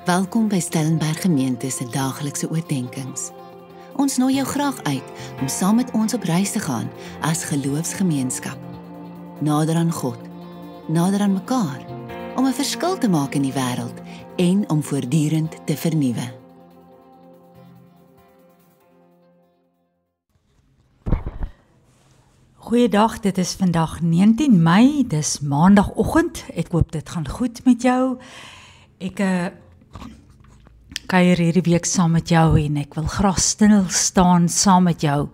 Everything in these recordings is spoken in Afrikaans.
Welkom by Stellenberg Gemeente se daaglikse oordeenkings. Ons nooi jou graag uit om saam met ons op reis te gaan as geloofsgemeenskap. Nader aan God, nader aan mekaar, om 'n verskil te maak in die wêreld en om voortdurend te vernuwe. Goeiedag, dit is vandag 19 Mei, dis maandagoggend. Ek hoop dit gaan goed met jou. Ek kuier hierdie week saam met jou en ek wil graag stil staan saam met jou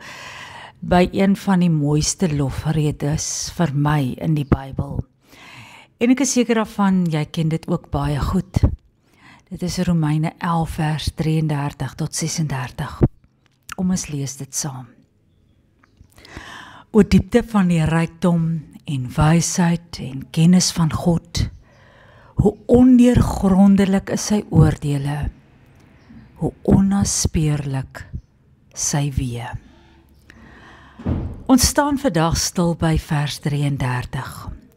by een van die mooiste lofredes vir my in die Bybel. En ek is seker daarvan, jy ken dit ook baie goed. Dit is Romeine 11 vers 33 tot 36. Kom ons lees dit saam. O diepte van die rykdom en wysheid en kennis van God, hoe ondeurgrondelik is sy oordeele, hoe onnaspeurlik sy weë. Ons staan vandag stil by vers 33.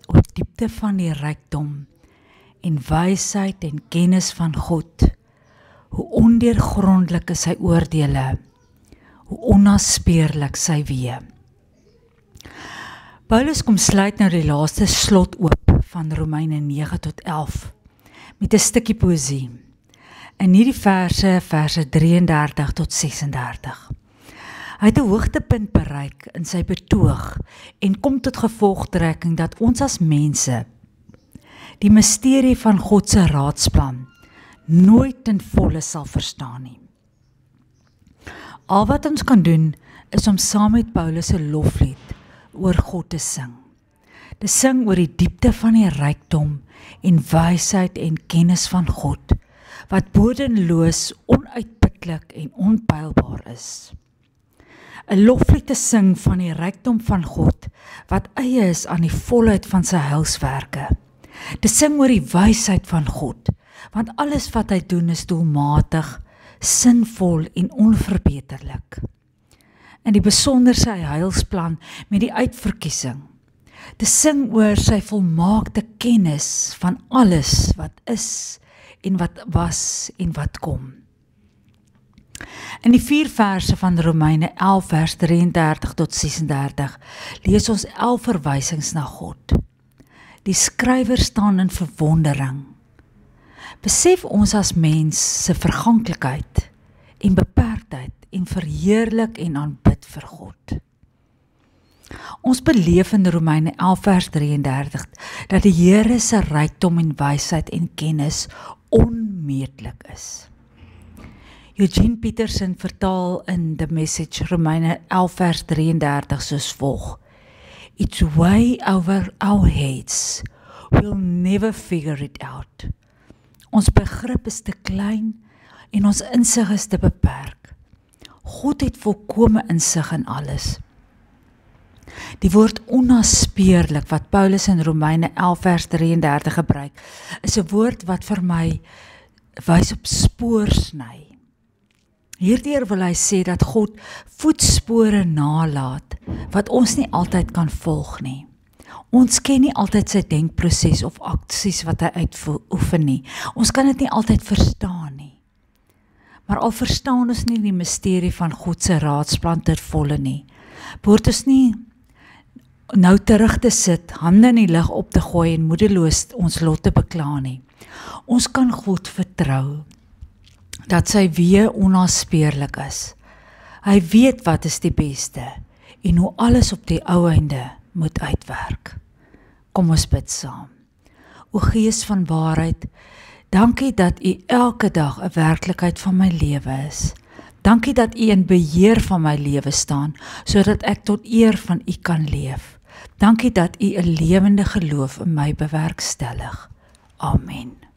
O diepte van die rykdom en wysheid en kennis van God, hoe ondeurgrondelik is sy oordeele, hoe onnaspeurlik sy weë. Paulus kom sluit nou die laaste slot oop van Romeine 9 tot 11 met 'n stukkie poësie. In hierdie verse 33 tot 36. Hy het 'n hoogtepunt bereik in sy betoog en kom tot gevolgtrekking dat ons as mense die misterie van God se raadsplan nooit ten volle sal verstaan nie. Al wat ons kan doen is om saam met Paulus se loflied oor God te sing. Te sing oor die diepte van die rykdom en wysheid en kennis van God, wat bodenloos, onuitputlik en onpylbaar is. 'n Loflied te sing van die rykdom van God, wat eie is aan die volheid van sy heilswerke. Te sing oor die wysheid van God, want alles wat hy doen is doelmatig, sinvol en onverbeterlik. En die besonder sy heilsplan met die uitverkiesing. Te sing oor sy volmaakte kennis van alles wat is en wat was en wat kom. In die 4 verse van Romeine 11 vers 33 tot 36 lees ons 11 verwysings na God. Die skrywer staan in verwondering. Besef ons as mens se verganklikheid en beperktheid en verheerlik en aanbid vir God. Ons beleef in Romeine 11 vers 33 dat die Here se rykdom en wysheid en kennis onmeetlik is. Eugene Peterson vertaal in The Message Romeine 11 vers 33 soos volg: It's way over our heads. We'll never figure it out. Ons begrip is te klein en ons insig is te beperk. God het volkome insig in alles. Die woord onnaspeurlik wat Paulus in Romeine 11 vers 33 gebruik, is 'n woord wat vir my wys op spoorsny. Hierdeur wil hy sê dat God voetspore nalat wat ons nie altyd kan volg nie. Ons ken nie altyd sy denkproses of aksies wat hy uitoefen nie. Ons kan dit nie altyd verstaan nie. Maar al verstaan ons nie die misterie van God se raadsplan ter volle nie, behoort ons nie nou terug te sit, hande in die lug op te gooi en moedeloos ons lot te bekla nie. Ons kan God vertrou dat sy weë onnaspeurlik is. Hy weet wat is die beste en hoe alles op die ou einde moet uitwerk. Kom ons bid saam. O Gees van waarheid, dankie dat U elke dag 'n werklikheid van my lewe is. Dankie dat U in beheer van my lewe staan, sodat ek tot eer van U kan leef. Dankie dat U 'n lewende geloof in my bewerkstellig. Amen.